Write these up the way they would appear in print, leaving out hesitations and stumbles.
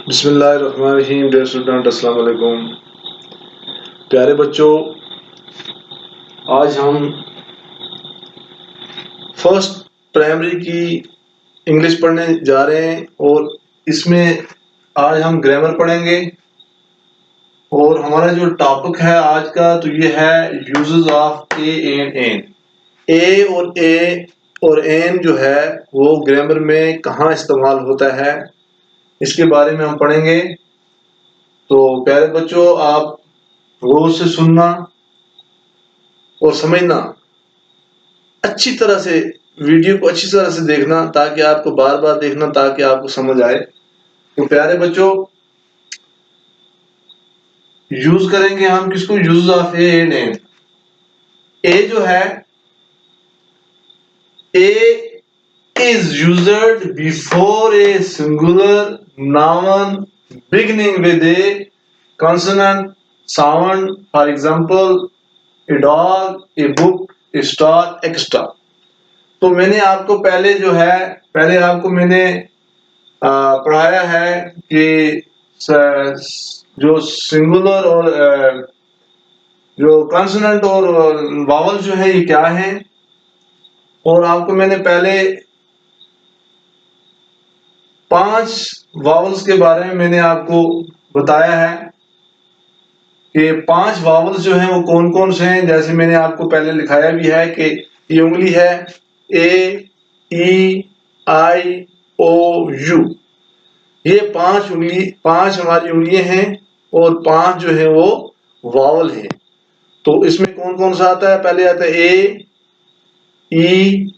बिस्मिल्लाहिर्रहमानिर्रहीम। Dear student, अस्सलाम वालेकुम। प्यारे बच्चों, आज हम फर्स्ट प्राइमरी की इंग्लिश पढ़ने जा रहे हैं और इसमें आज हम ग्रामर पढ़ेंगे। और हमारा जो टॉपिक है आज का तो ये है uses of a and an. A और एन जो है वो ग्रामर में कहाँ इस्तेमाल होता है, इसके बारे में हम पढ़ेंगे। तो प्यारे बच्चों, आप गौर से सुनना और समझना, अच्छी तरह से वीडियो को अच्छी तरह से देखना, ताकि आपको बार बार देखना ताकि आपको समझ आए। तो प्यारे बच्चों, यूज करेंगे हम किसको? Use of a and an. A जो है, a is used before a singular noun beginning with a consonant sound, for example a dog, a book, a star, etc. तो मैंने आपको पहले आपको मैंने पढ़ाया है कि जो सिंगुलर और जो कॉन्सोनेंट और वावल जो है ये क्या है। और आपको मैंने पहले 5 वावल्स के बारे में मैंने आपको बताया है कि 5 वावल्स जो हैं वो कौन कौन से हैं। जैसे मैंने आपको पहले लिखाया भी है कि ये उंगली है ए, ई, आई, ओ, यू। ये 5 हमारी उंगलियां हैं और 5 जो है वो वावल हैं। तो इसमें कौन कौन सा आता है? पहले आता है ए, ई,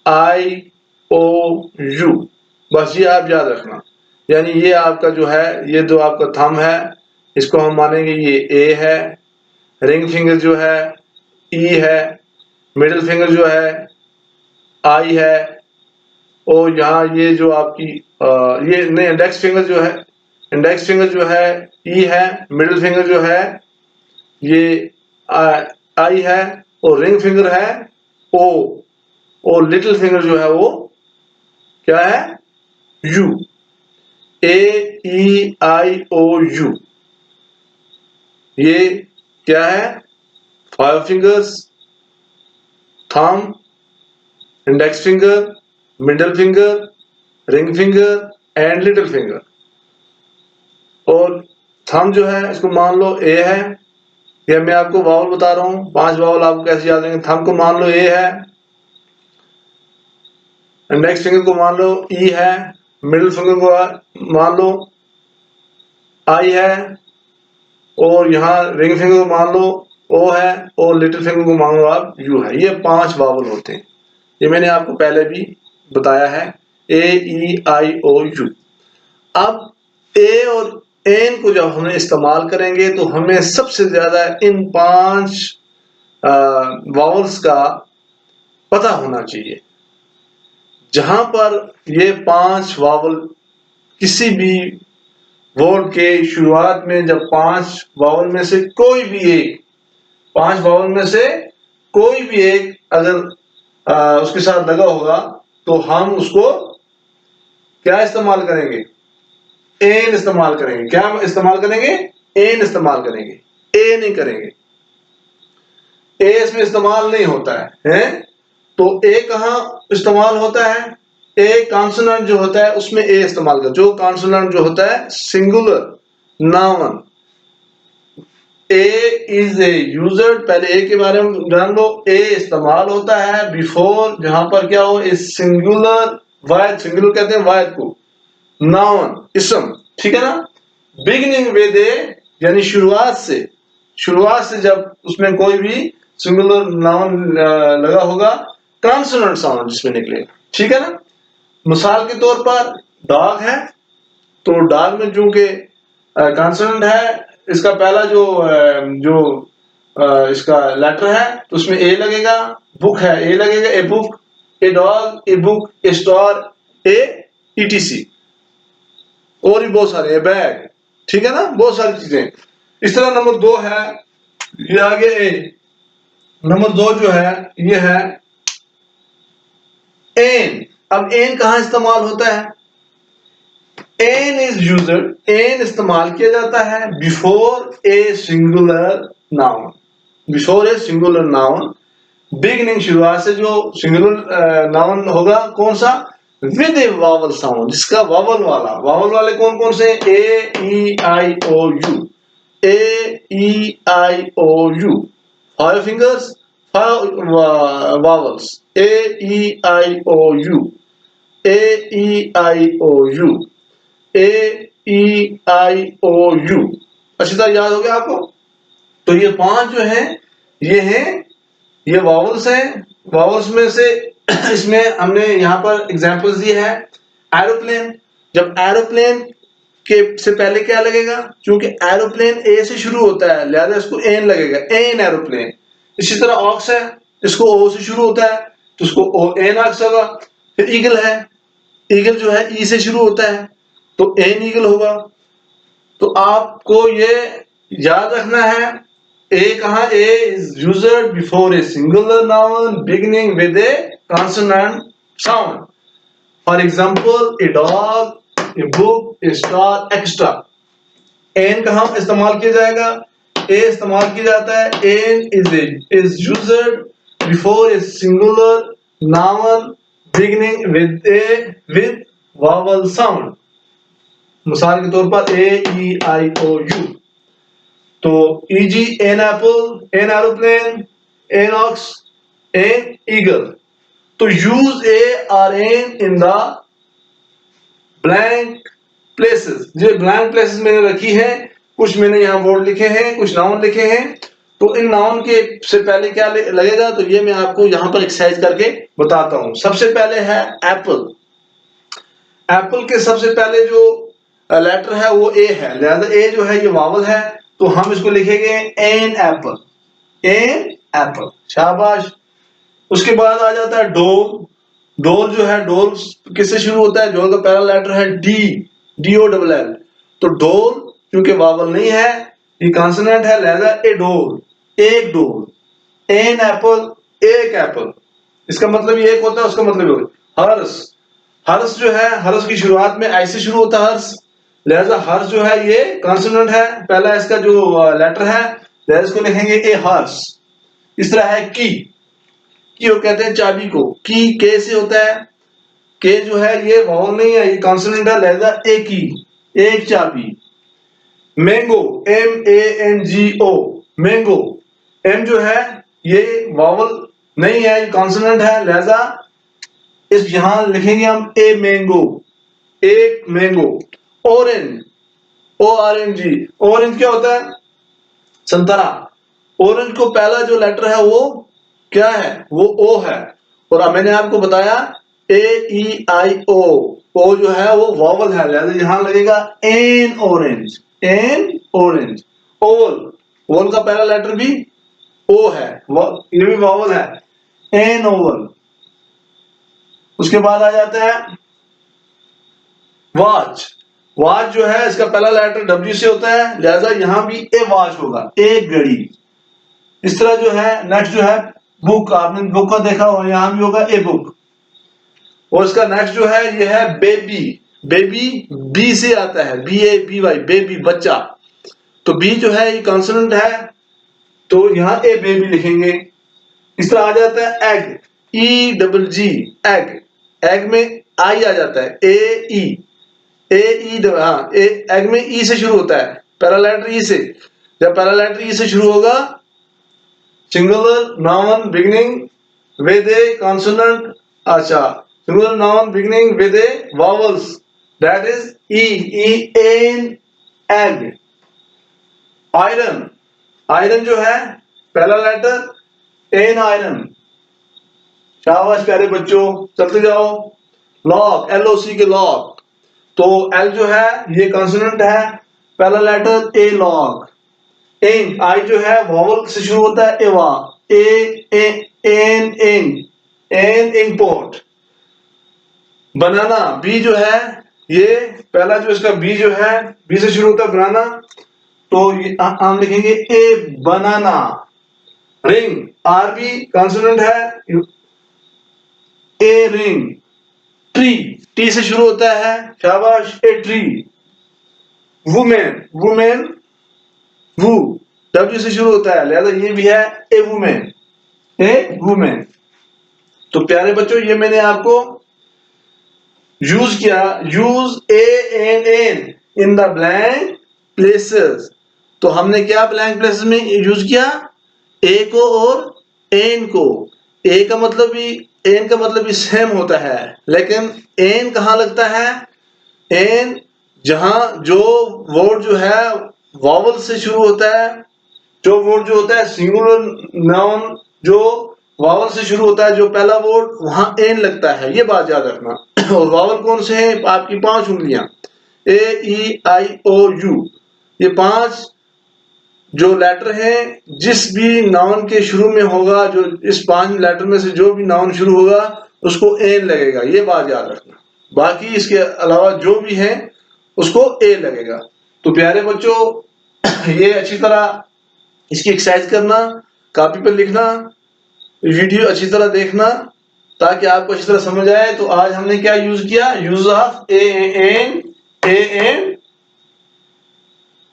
आई, ओ, यू। बस ये आप याद रखना। यानी ये आपका जो है, ये जो आपका थंब है, इसको हम मानेंगे ये ए है। रिंग फिंगर जो है ई है। मिडिल फिंगर जो है आई है। और यहाँ ये जो आपकी ये नहीं, इंडेक्स फिंगर जो है ई है। मिडिल फिंगर जो है ये आई है। और रिंग फिंगर है ओ। और लिटिल फिंगर जो है वो क्या है? U. A, E, I, O, U. ये क्या है? 5 fingers, thumb, index finger, middle finger, ring finger and little finger. और थंब जो है इसको मान लो ए है। ये मैं आपको वावल बता रहा हूँ, 5 वावल आपको कैसे याद रहेंगे। थंब को मान लो ए है। इंडेक्स फिंगर को मान लो ई है। मिडिल फिंगर को मान लो आई है। और यहाँ रिंग फिंगर को मान लो ओ है। और लिटिल फिंगर को मान लो आप यू है। ये 5 वावल होते हैं। ये मैंने आपको पहले भी बताया है, ए, ई, आई, ओ, यू। अब ए और एन को जब हमें इस्तेमाल करेंगे तो हमें सबसे ज्यादा इन 5 वावल्स का पता होना चाहिए। जहां पर ये 5 वावल किसी भी वर्ड के शुरुआत में, जब 5 वावल में से कोई भी एक, 5 वावल में से कोई भी एक अगर उसके साथ लगा होगा तो हम उसको क्या इस्तेमाल करेंगे? एन इस्तेमाल करेंगे। क्या इस्तेमाल करेंगे? एन इस्तेमाल करेंगे। ए नहीं करेंगे। ए इसमें इस्तेमाल नहीं होता है? तो ए कहां इस्तेमाल होता है? ए कॉन्सोनेंट जो होता है उसमें ए इस्तेमाल कर। जो कॉन्सोनेंट जो होता है singular noun, A is a user. पहले ए के बारे में जान लो। ए इस्तेमाल होता है बिफोर, जहां पर क्या हो, ए सिंगुलर वायद, सिंगुलर कहते हैं वायद को, नाउन इसम, ठीक है ना। बिगिनिंग विद ए, यानी शुरुआत से जब उसमें कोई भी सिंगुलर नाउन लगा होगा, कॉन्सोनेंट साउंड जिसमें निकलेगा, ठीक है ना। मिसाल के तौर पर डॉग है, तो डॉग में चूंकि कॉन्सोनेंट है, इसका पहला इसका लेटर है तो उसमें ए लगेगा। बुक है, ए लगेगा, ए book, A dog, a book, a star, A etc. और भी बहुत सारे, बैग, ठीक है ना, बहुत सारी चीजें। इस तरह नंबर 2 है, ये आगे ए। नंबर 2 जो है ये है एन। अब एन कहां इस्तेमाल होता है? एन इज यूज्ड, एन इस्तेमाल किया जाता है before a singular noun, before a singular noun, beginning शुरुआत से जो सिंगुलर नाउन होगा कौन सा, विद ए वावल साउंड, जिसका वावल वाला, वावल वाले कौन कौन से, A E I O U, A E I O U, 5 fingers, 5 vowels, A E I O U, A E I O U, A E I O U. अच्छी तरह याद हो गया आपको। तो ये 5 जो है ये हैं, ये वावल्स हैं। वावल्स में से इसमें हमने यहाँ पर एग्जांपल्स दी है। एरोप्लेन, जब एरोप्लेन के से पहले क्या लगेगा, क्योंकि एरोप्लेन ए से शुरू होता है लिहाजा इसको एन लगेगा, एन एरोप्लेन। इसी तरह ऑक्स है, इसको ओ से शुरू होता है तो उसको ओ एन ऑक्स होगा। फिर ईगल है, ईगल जो है ई से शुरू होता है तो एन ईगल होगा। तो आपको ये याद रखना है, ए कहा, a is used before a singular noun beginning with a consonant sound. For example a dog, a book, a star, extra. An कहां इस्तेमाल किया जाएगा, ए इस्तेमाल किया जाता है, an is used before a singular noun beginning with vowel sound. मिसाल के तौर पर A E I O U. तो easy an apple, an aeroplane, an ox, an eagle. तो यूज ए और N in the blank places. जो blank places मैंने रखी है, कुछ मैंने यहाँ वर्ड लिखे हैं, कुछ नाउन लिखे हैं। तो इन नाउन के से पहले क्या लगेगा, तो ये मैं आपको यहाँ पर एक्सरसाइज करके बताता हूँ। सबसे पहले है एप्पल। एप्पल के सबसे पहले जो लेटर है वो ए है, लिहाजा ए जो है ये वावल है, तो हम इसको लिखेंगे एन एप्पल, एन एप्पल। शाबाश। उसके बाद आ जाता है डोल। डोल जो है, डोल किससे शुरू होता है, डोल का पहला लेटर है D, D O double L. तो डोल क्योंकि वावल नहीं है, ये कॉन्सोनेंट है, लिहाजा ए डोल, एक डोल। एन एप्पल, एक एप्पल। इसका मतलब ये एक होता है, उसका मतलब हर्ष। हर्ष जो है, हर्ष की शुरुआत में ऐसे शुरू होता है हर्ष, लिहाजा हर्ष जो है ये कॉन्सोनेंट है, पहला इसका जो लेटर है, लिहाजा इसको लिखेंगे ए हर्ष। इस तरह है की वो कहते हैं चाबी को, की के से होता है, के जो है ये वावल नहीं है, ये कॉन्सोनेंट है, लिहाजा ए की, एक चाबी। Mango, M A N G O, mango. M जो है ये वावल नहीं है, ये कॉन्सोनेंट है, लिहाजा इस यहां लिखेंगे हम ए मैंगो, एक mango. Orange, O R N G, orange क्या होता है, संतरा। ऑरेंज को पहला जो लेटर है वो क्या है, वो ओ है। और अब मैंने आपको बताया ए ई आई ओ जो है वो वावल है, लिहाजा यहां लगेगा एन ऑरेंज, एन ऑरेंज। ओल का पहला लेटर भी ओ है, ये भी वावल है, एन ओवल। उसके बाद आ जाता है वॉच। वॉच जो है इसका पहला लेटर डब्ल्यू से होता है, लिहाजा यहां भी ए वॉच होगा, एक घड़ी। इस तरह जो है नेक्स्ट जो है बुक, आपने बुक का देखा और यहां भी होगा ए बुक। और इसका नेक्स्ट जो है ये है बेबी। बेबी बी से आता है, B A B Y, baby, बच्चा। तो बी जो है ये कॉन्सोनेंट है, तो यहां ए बेबी लिखेंगे। इस तरह आ जाता है एग, ई डबल जी, एग। एग में आई आ जाता है, ए ई, ए ई, हाँ, एग में ई से शुरू होता है, पहला लेटर ई से। जब पहला लेटर ई से शुरू होगा, singular noun beginning with a consonant, अच्छा, singular noun beginning with a vowels, that is E, E an, egg. Iron, iron जो है पहला लेटर एन, आयरन। शाबाश प्यारे बच्चों, चलते जाओ। लॉक, एल ओ सी के लॉक। तो एल जो है ये कॉन्सोनेंट है, पहला लेटर ए, लॉक। इंक, आई जो है वॉवल से शुरू होता है, एवा, एन एन इंपोर्ट। बनाना, बी जो है ये पहला जो इसका बी जो है, बी से शुरू होता है बनाना, तो हम लिखेंगे ए बनाना। रिंग, आर बी कॉन्सोनेंट है, ए रिंग। ट्री, टी से शुरू होता है, शाबाश, a tree. Women, women, woo, W से शुरू होता है, लिहाजा ये भी है ए वुमेन, ए वुमेन। तो प्यारे बच्चों, ये मैंने आपको यूज किया, use a an an in the blank places. तो हमने क्या ब्लैंक प्लेसेस में यूज किया, ए को और एन को। ए का मतलब भी, एन का मतलब भी सेम होता है, लेकिन एन कहाँ लगता है, एन जहां जो वर्ड जो है वावल से शुरू होता है, जो वर्ड जो होता है सिंगुलर नाउन जो वावल से शुरू होता है, जो पहला वर्ड वहां एन लगता है, ये बात याद रखना। और वावल कौन से हैं, आपकी 5 उंगलियां, ए ई आई ओ यू, ये 5 जो लेटर हैं, जिस भी नाउन के शुरू में होगा, जो इस 5 लेटर में से जो भी नाउन शुरू होगा उसको एन लगेगा, ये बात याद रखना। बाकी इसके अलावा जो भी है उसको ए लगेगा। तो प्यारे बच्चों, ये अच्छी तरह इसकी एक्सरसाइज करना, कॉपी पर लिखना, वीडियो अच्छी तरह देखना ताकि आपको अच्छी तरह समझ आए। तो आज हमने क्या यूज किया, use of a an, a an,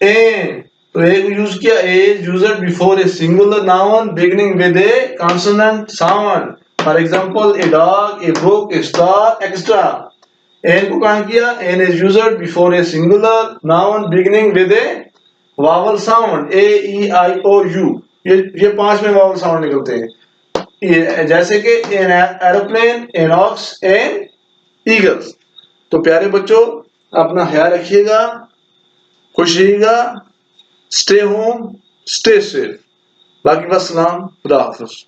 an. तो ए को यूज किया, a is used before a singular noun beginning with a consonant sound, for example a dog, a book, a star, extra. An को कहां किया, an is used before a singular noun beginning with a vowel sound, A E I O U, ये 5 में vowel sound निकलते हैं, ये जैसे कि an aeroplane, an ox, an eagles. तो प्यारे बच्चों, अपना ख्याल रखिएगा, खुश रहिएगा, स्टे होम, स्टे सेफ। बाकी बस सलाम, खुदा हाफिज।